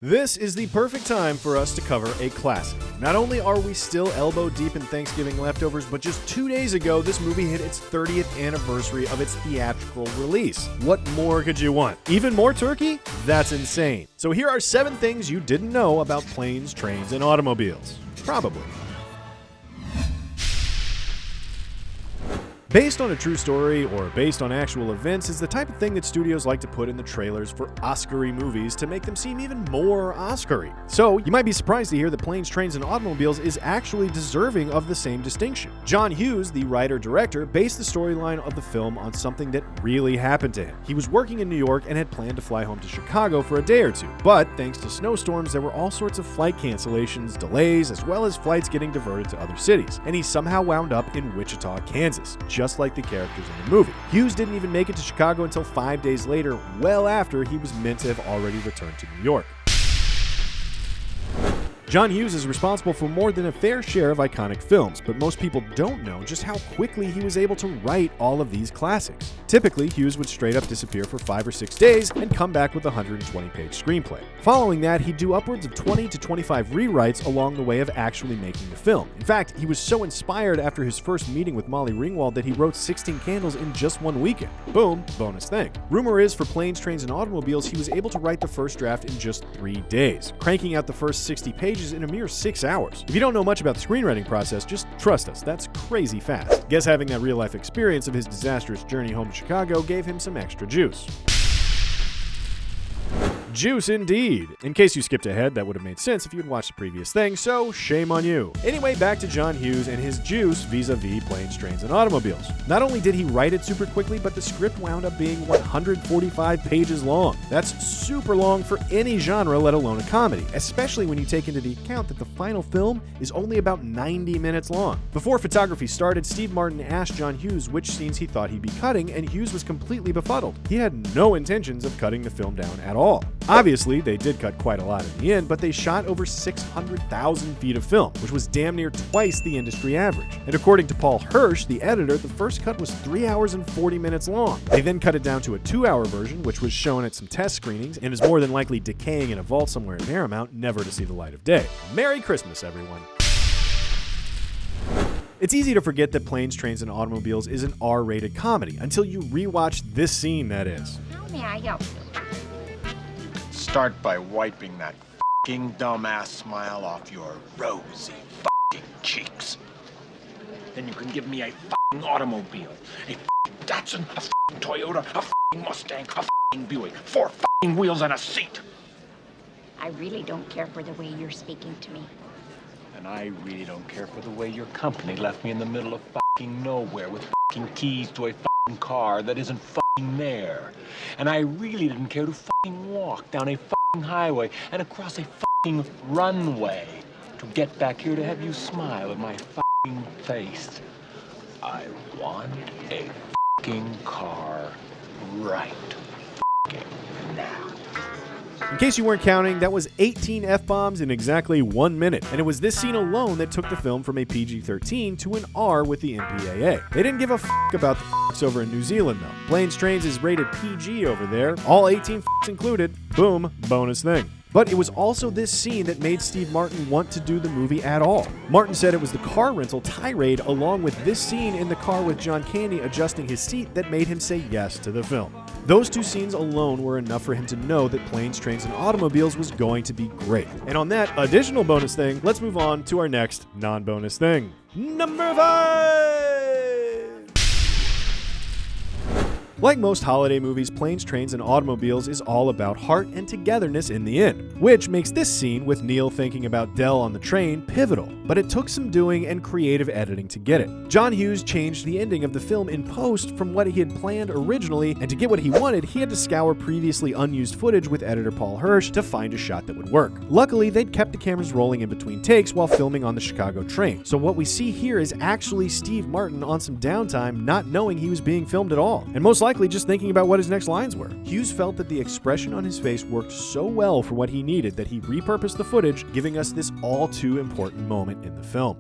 This is the perfect time for us to cover a classic. Not only are we still elbow deep in Thanksgiving leftovers, but just 2 days ago, this movie hit its 30th anniversary of its theatrical release. What more could you want? Even more turkey? That's insane. So here are 7 things you didn't know about planes, trains, and automobiles. Probably. Based on a true story or based on actual events is the type of thing that studios like to put in the trailers for Oscar-y movies to make them seem even more Oscar-y. So you might be surprised to hear that Planes, Trains, and Automobiles is actually deserving of the same distinction. John Hughes, the writer-director, based the storyline of the film on something that really happened to him. He was working in New York and had planned to fly home to Chicago for a day or two, but thanks to snowstorms, there were all sorts of flight cancellations, delays, as well as flights getting diverted to other cities, and he somehow wound up in Wichita, Kansas, just like the characters in the movie. Hughes didn't even make it to Chicago until 5 days later, well after he was meant to have already returned to New York. John Hughes is responsible for more than a fair share of iconic films, but most people don't know just how quickly he was able to write all of these classics. Typically, Hughes would straight up disappear for 5 or 6 days and come back with a 120-page screenplay. Following that, he'd do upwards of 20 to 25 rewrites along the way of actually making the film. In fact, he was so inspired after his first meeting with Molly Ringwald that he wrote 16 Candles in just 1 weekend. Boom, bonus thing. Rumor is, for Planes, Trains, and Automobiles, he was able to write the first draft in just 3 days, cranking out the first 60 pages in a mere 6 hours. If you don't know much about the screenwriting process, just trust us, that's crazy fast. Guess having that real-life experience of his disastrous journey home to Chicago gave him some extra juice. Juice indeed. In case you skipped ahead, that would have made sense if you had watched the previous thing, so shame on you. Anyway, back to John Hughes and his juice vis-a-vis Planes, Trains, and Automobiles. Not only did he write it super quickly, but the script wound up being 145 pages long. That's super long for any genre, let alone a comedy, especially when you take into the account that the final film is only about 90 minutes long. Before photography started, Steve Martin asked John Hughes which scenes he thought he'd be cutting, and Hughes was completely befuddled. He had no intentions of cutting the film down at all. Obviously, they did cut quite a lot in the end, but they shot over 600,000 feet of film, which was damn near twice the industry average. And according to Paul Hirsch, the editor, the first cut was 3 hours and 40 minutes long. They then cut it down to a 2-hour version, which was shown at some test screenings and is more than likely decaying in a vault somewhere at Paramount, never to see the light of day. Merry Christmas, everyone. It's easy to forget that Planes, Trains, and Automobiles is an R-rated comedy, until you rewatch this scene, that is. How may I help you? Start by wiping that f***ing dumbass smile off your rosy f***ing cheeks. Then you can give me a f***ing automobile, a f***ing Datsun, a f***ing Toyota, a f***ing Mustang, a f***ing Buick, 4 f***ing wheels and a seat. I really don't care for the way you're speaking to me. And I really don't care for the way your company left me in the middle of f***ing nowhere with f***ing keys to a f***ing car that isn't f***ing there. And I really didn't care to f***ing walk down a f***ing highway and across a f***ing runway to get back here to have you smile at my f***ing face. I want a f***ing car right f***ing now. In case you weren't counting, that was 18 F-bombs in exactly 1 minute, and it was this scene alone that took the film from a PG-13 to an R with the MPAA. They didn't give a f*** about the f***s over in New Zealand though. Planes, Trains is rated PG over there, all 18 f***s included. Boom, bonus thing. But it was also this scene that made Steve Martin want to do the movie at all. Martin said it was the car rental tirade along with this scene in the car with John Candy adjusting his seat that made him say yes to the film. Those 2 scenes alone were enough for him to know that Planes, Trains, and Automobiles was going to be great. And on that additional bonus thing, let's move on to our next non-bonus thing. Number 5! Like most holiday movies, Planes, Trains, and Automobiles is all about heart and togetherness in the end, which makes this scene with Neil thinking about Dell on the train pivotal, but it took some doing and creative editing to get it. John Hughes changed the ending of the film in post from what he had planned originally, and to get what he wanted, he had to scour previously unused footage with editor Paul Hirsch to find a shot that would work. Luckily, they'd kept the cameras rolling in between takes while filming on the Chicago train, so what we see here is actually Steve Martin on some downtime not knowing he was being filmed at all, and most likely just thinking about what his next lines were. Hughes felt that the expression on his face worked so well for what he needed that he repurposed the footage, giving us this all too important moment in the film.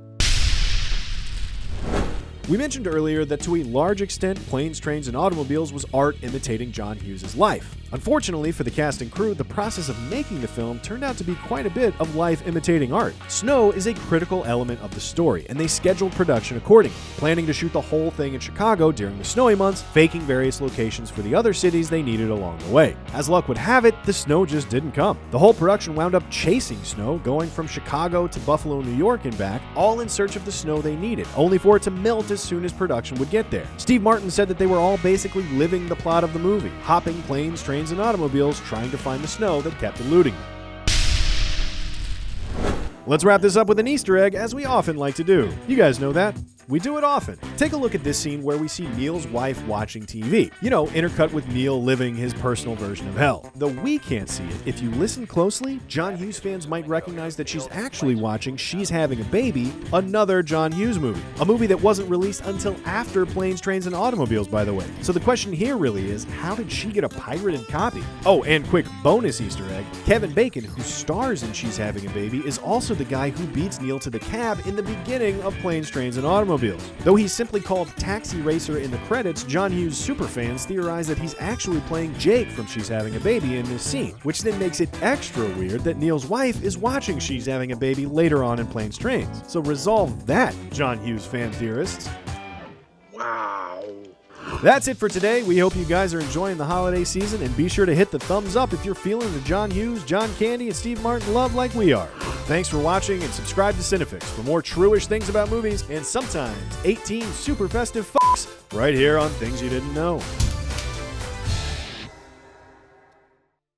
We mentioned earlier that to a large extent, Planes, Trains, and Automobiles was art imitating John Hughes' life. Unfortunately for the cast and crew, the process of making the film turned out to be quite a bit of life imitating art. Snow is a critical element of the story, and they scheduled production accordingly, planning to shoot the whole thing in Chicago during the snowy months, faking various locations for the other cities they needed along the way. As luck would have it, the snow just didn't come. The whole production wound up chasing snow, going from Chicago to Buffalo, New York and back, all in search of the snow they needed, only for it to melt as soon as production would get there. Steve Martin said that they were all basically living the plot of the movie, hopping planes, trains, and automobiles trying to find the snow that kept eluding them. Let's wrap this up with an Easter egg, as we often like to do. You guys know that. We do it often. Take a look at this scene where we see Neil's wife watching TV. You know, intercut with Neil living his personal version of hell. Though we can't see it, if you listen closely, John Hughes fans might recognize that she's actually watching She's Having a Baby, another John Hughes movie. A movie that wasn't released until after Planes, Trains, and Automobiles, by the way. So the question here really is, how did she get a pirated copy? Oh, and quick bonus Easter egg, Kevin Bacon, who stars in She's Having a Baby, is also the guy who beats Neil to the cab in the beginning of Planes, Trains, and Automobiles. Though he's simply called Taxi Racer in the credits, John Hughes superfans theorize that he's actually playing Jake from She's Having a Baby in this scene, which then makes it extra weird that Neil's wife is watching She's Having a Baby later on in Planes, Trains. So resolve that, John Hughes fan theorists. Wow. That's it for today. We hope you guys are enjoying the holiday season, and be sure to hit the thumbs up if you're feeling the John Hughes, John Candy, and Steve Martin love like we are. Thanks for watching, and subscribe to CineFix for more true-ish things about movies and sometimes 18 super festive fucks right here on Things You Didn't Know.